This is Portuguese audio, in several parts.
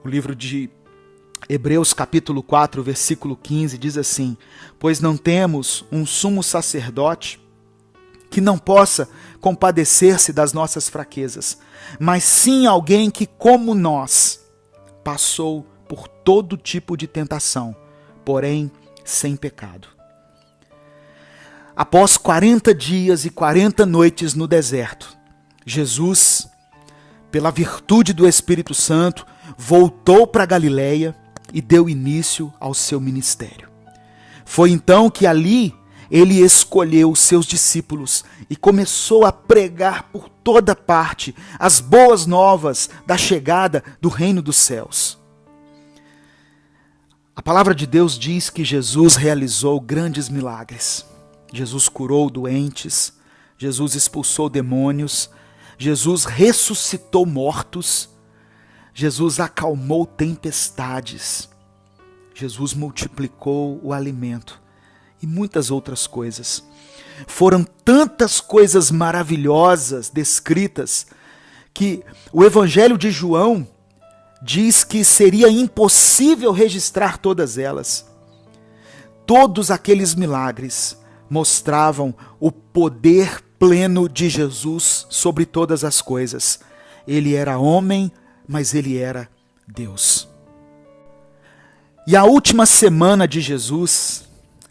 O livro de Hebreus capítulo 4, versículo 15 diz assim: pois não temos um sumo sacerdote que não possa compadecer-se das nossas fraquezas, mas sim alguém que, como nós, passou por todo tipo de tentação, porém sem pecado. Após 40 dias e 40 noites no deserto, Jesus, pela virtude do Espírito Santo, voltou para Galileia e deu início ao seu ministério. Foi então que ali ele escolheu os seus discípulos e começou a pregar por toda parte as boas novas da chegada do reino dos céus. A palavra de Deus diz que Jesus realizou grandes milagres. Jesus curou doentes, Jesus expulsou demônios, Jesus ressuscitou mortos, Jesus acalmou tempestades, Jesus multiplicou o alimento e muitas outras coisas. Foram tantas coisas maravilhosas descritas que o Evangelho de João diz que seria impossível registrar todas elas. Todos aqueles milagres mostravam o poder pleno de Jesus sobre todas as coisas. Ele era homem, mas ele era Deus. E a última semana de Jesus,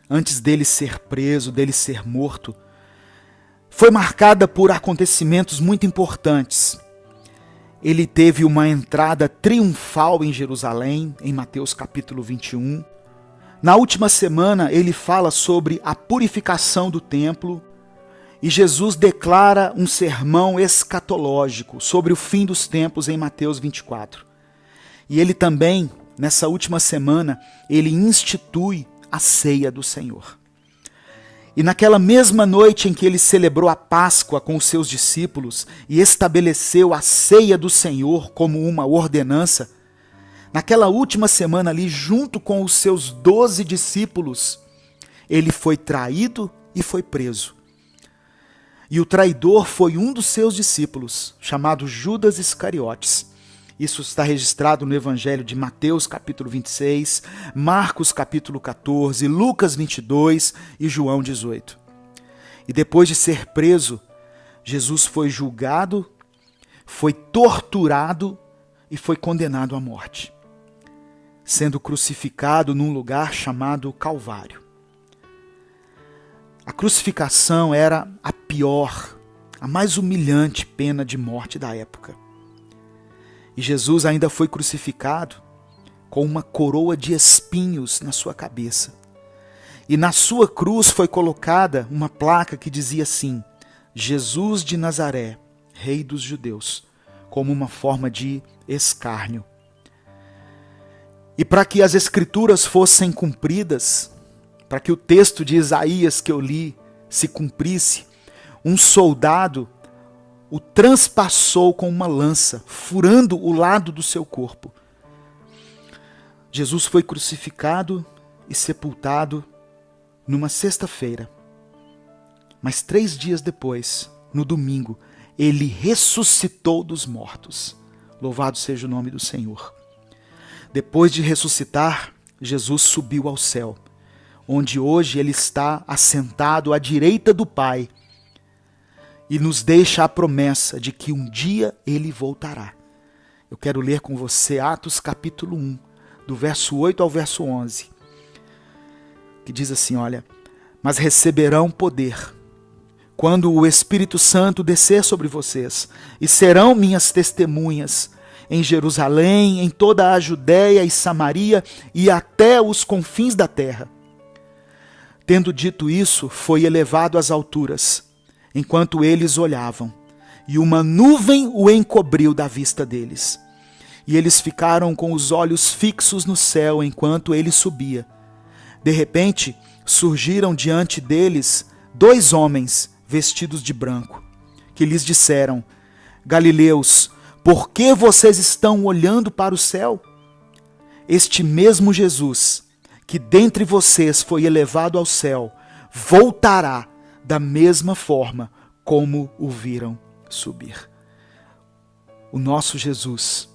antes dele ser preso, dele ser morto, foi marcada por acontecimentos muito importantes. Ele teve uma entrada triunfal em Jerusalém, em Mateus capítulo 21. Na última semana, ele fala sobre a purificação do templo e Jesus declara um sermão escatológico sobre o fim dos tempos em Mateus 24. E ele também, nessa última semana, ele institui a ceia do Senhor. E naquela mesma noite em que ele celebrou a Páscoa com os seus discípulos e estabeleceu a ceia do Senhor como uma ordenança, naquela última semana ali, junto com os seus 12 discípulos, ele foi traído e foi preso. E o traidor foi um dos seus discípulos, chamado Judas Iscariotes. Isso está registrado no Evangelho de Mateus capítulo 26, Marcos capítulo 14, Lucas 22 e João 18. E depois de ser preso, Jesus foi julgado, foi torturado e foi condenado à morte, sendo crucificado num lugar chamado Calvário. A crucificação era a pior, a mais humilhante pena de morte da época. E Jesus ainda foi crucificado com uma coroa de espinhos na sua cabeça. E na sua cruz foi colocada uma placa que dizia assim: Jesus de Nazaré, Rei dos Judeus, como uma forma de escárnio. E para que as escrituras fossem cumpridas, para que o texto de Isaías que eu li se cumprisse, um soldado o transpassou com uma lança, furando o lado do seu corpo. Jesus foi crucificado e sepultado numa sexta-feira. Mas 3 dias depois, no domingo, ele ressuscitou dos mortos. Louvado seja o nome do Senhor. Depois de ressuscitar, Jesus subiu ao céu, onde hoje ele está assentado à direita do Pai, e nos deixa a promessa de que um dia ele voltará. Eu quero ler com você Atos capítulo 1, do verso 8 ao verso 11, que diz assim, olha: mas receberão poder quando o Espírito Santo descer sobre vocês, e serão minhas testemunhas em Jerusalém, em toda a Judéia e Samaria e até os confins da terra. Tendo dito isso, foi elevado às alturas, enquanto eles olhavam, e uma nuvem o encobriu da vista deles. E eles ficaram com os olhos fixos no céu enquanto ele subia. De repente, surgiram diante deles 2 homens vestidos de branco, que lhes disseram: Galileus, por que vocês estão olhando para o céu? Este mesmo Jesus, que dentre vocês foi elevado ao céu, voltará da mesma forma como o viram subir. O nosso Jesus,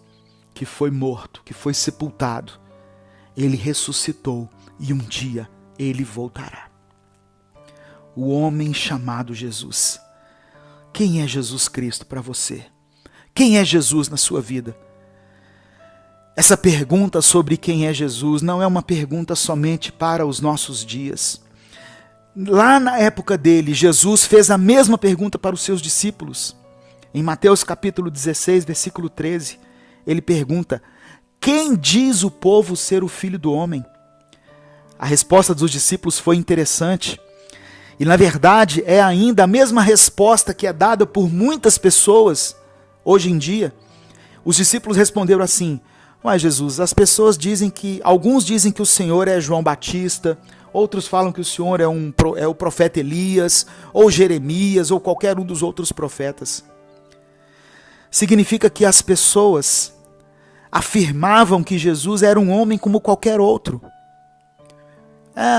que foi morto, que foi sepultado, ele ressuscitou e um dia ele voltará. O homem chamado Jesus. Quem é Jesus Cristo para você? Quem é Jesus na sua vida? Essa pergunta sobre quem é Jesus não é uma pergunta somente para os nossos dias. Lá na época dele, Jesus fez a mesma pergunta para os seus discípulos. Em Mateus capítulo 16, versículo 13, ele pergunta: quem diz o povo ser o Filho do Homem? A resposta dos discípulos foi interessante. E na verdade é ainda a mesma resposta que é dada por muitas pessoas hoje em dia. Os discípulos responderam assim: mas Jesus, as pessoas dizem que, alguns dizem que o Senhor é João Batista, outros falam que o Senhor é o profeta Elias, ou Jeremias, ou qualquer um dos outros profetas. Significa que as pessoas afirmavam que Jesus era um homem como qualquer outro.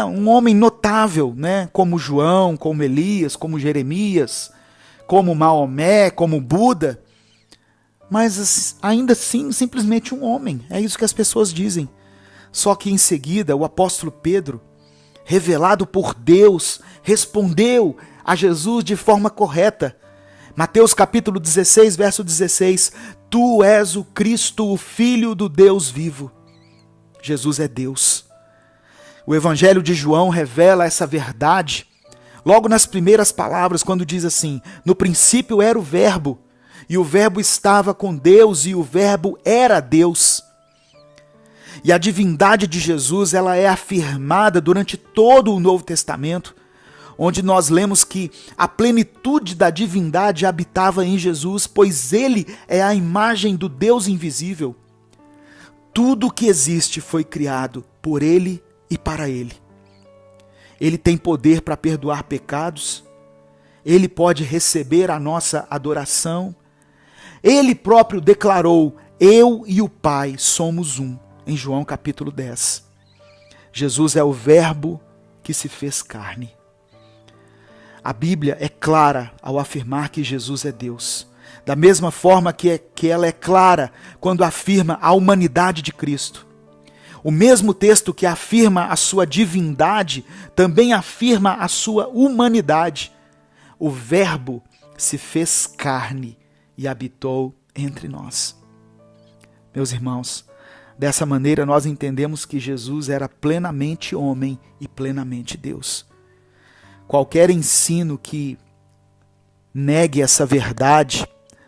Um homem notável, né? Como João, como Elias, como Jeremias, como Maomé, como Buda. Mas ainda assim, simplesmente um homem. É isso que as pessoas dizem. Só que em seguida, o apóstolo Pedro, revelado por Deus, respondeu a Jesus de forma correta. Mateus capítulo 16, verso 16. Tu és o Cristo, o Filho do Deus vivo. Jesus é Deus. O Evangelho de João revela essa verdade logo nas primeiras palavras, quando diz assim: no princípio era o Verbo, e o Verbo estava com Deus, e o Verbo era Deus. E a divindade de Jesus, ela é afirmada durante todo o Novo Testamento, onde nós lemos que a plenitude da divindade habitava em Jesus, pois ele é a imagem do Deus invisível. Tudo o que existe foi criado por ele e para ele. Ele tem poder para perdoar pecados, ele pode receber a nossa adoração. Ele próprio declarou: eu e o Pai somos um, em João capítulo 10. Jesus é o Verbo que se fez carne. A Bíblia é clara ao afirmar que Jesus é Deus, da mesma forma que ela é clara quando afirma a humanidade de Cristo. O mesmo texto que afirma a sua divindade também afirma a sua humanidade. O Verbo se fez carne e habitou entre nós. Meus irmãos, dessa maneira nós entendemos que Jesus era plenamente homem e plenamente Deus. Qualquer ensino que negue essa verdade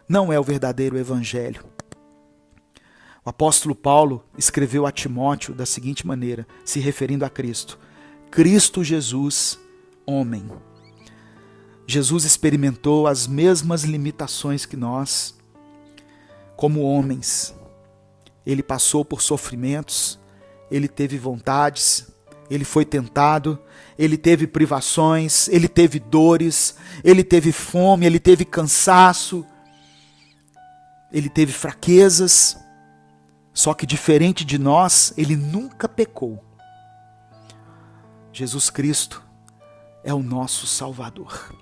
não é o verdadeiro evangelho. O apóstolo Paulo escreveu a Timóteo da seguinte maneira, se referindo a Cristo: Cristo Jesus, homem. Jesus experimentou as mesmas limitações que nós, como homens. Ele passou por sofrimentos, ele teve vontades, ele foi tentado, ele teve privações, ele teve dores, ele teve fome, ele teve cansaço, ele teve fraquezas. Só que diferente de nós, ele nunca pecou. Jesus Cristo é o nosso Salvador.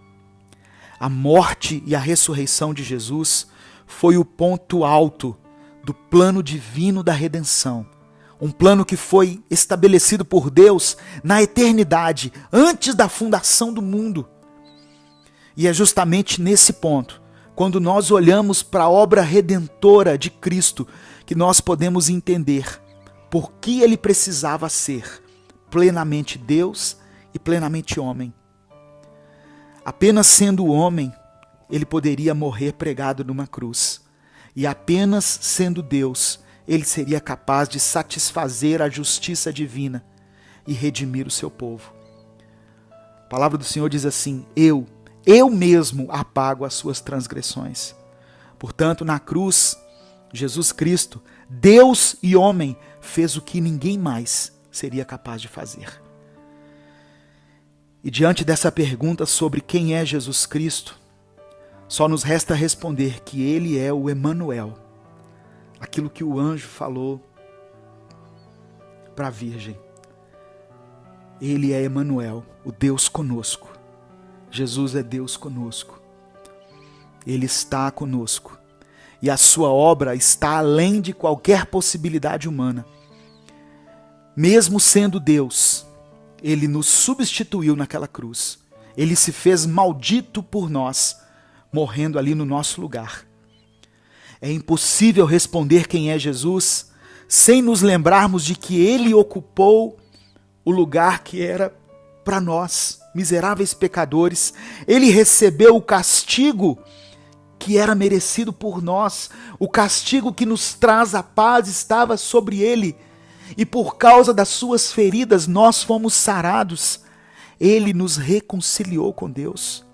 A morte e a ressurreição de Jesus foi o ponto alto do plano divino da redenção. Um plano que foi estabelecido por Deus na eternidade, antes da fundação do mundo. E é justamente nesse ponto, quando nós olhamos para a obra redentora de Cristo, que nós podemos entender por que ele precisava ser plenamente Deus e plenamente homem. Apenas sendo homem, ele poderia morrer pregado numa cruz. E apenas sendo Deus, ele seria capaz de satisfazer a justiça divina e redimir o seu povo. A palavra do Senhor diz assim: eu mesmo apago as suas transgressões. Portanto, na cruz, Jesus Cristo, Deus e homem, fez o que ninguém mais seria capaz de fazer. E diante dessa pergunta sobre quem é Jesus Cristo, só nos resta responder que ele é o Emanuel, aquilo que o anjo falou para a Virgem. Ele é Emanuel, o Deus conosco. Jesus é Deus conosco. Ele está conosco. e a sua obra está além de qualquer possibilidade humana. Mesmo sendo Deus, ele nos substituiu naquela cruz. Ele se fez maldito por nós, morrendo ali no nosso lugar. É impossível responder quem é Jesus sem nos lembrarmos de que ele ocupou o lugar que era para nós, miseráveis pecadores. Ele recebeu o castigo que era merecido por nós. O castigo que nos traz a paz estava sobre ele. E por causa das suas feridas nós fomos sarados. Ele nos reconciliou com Deus.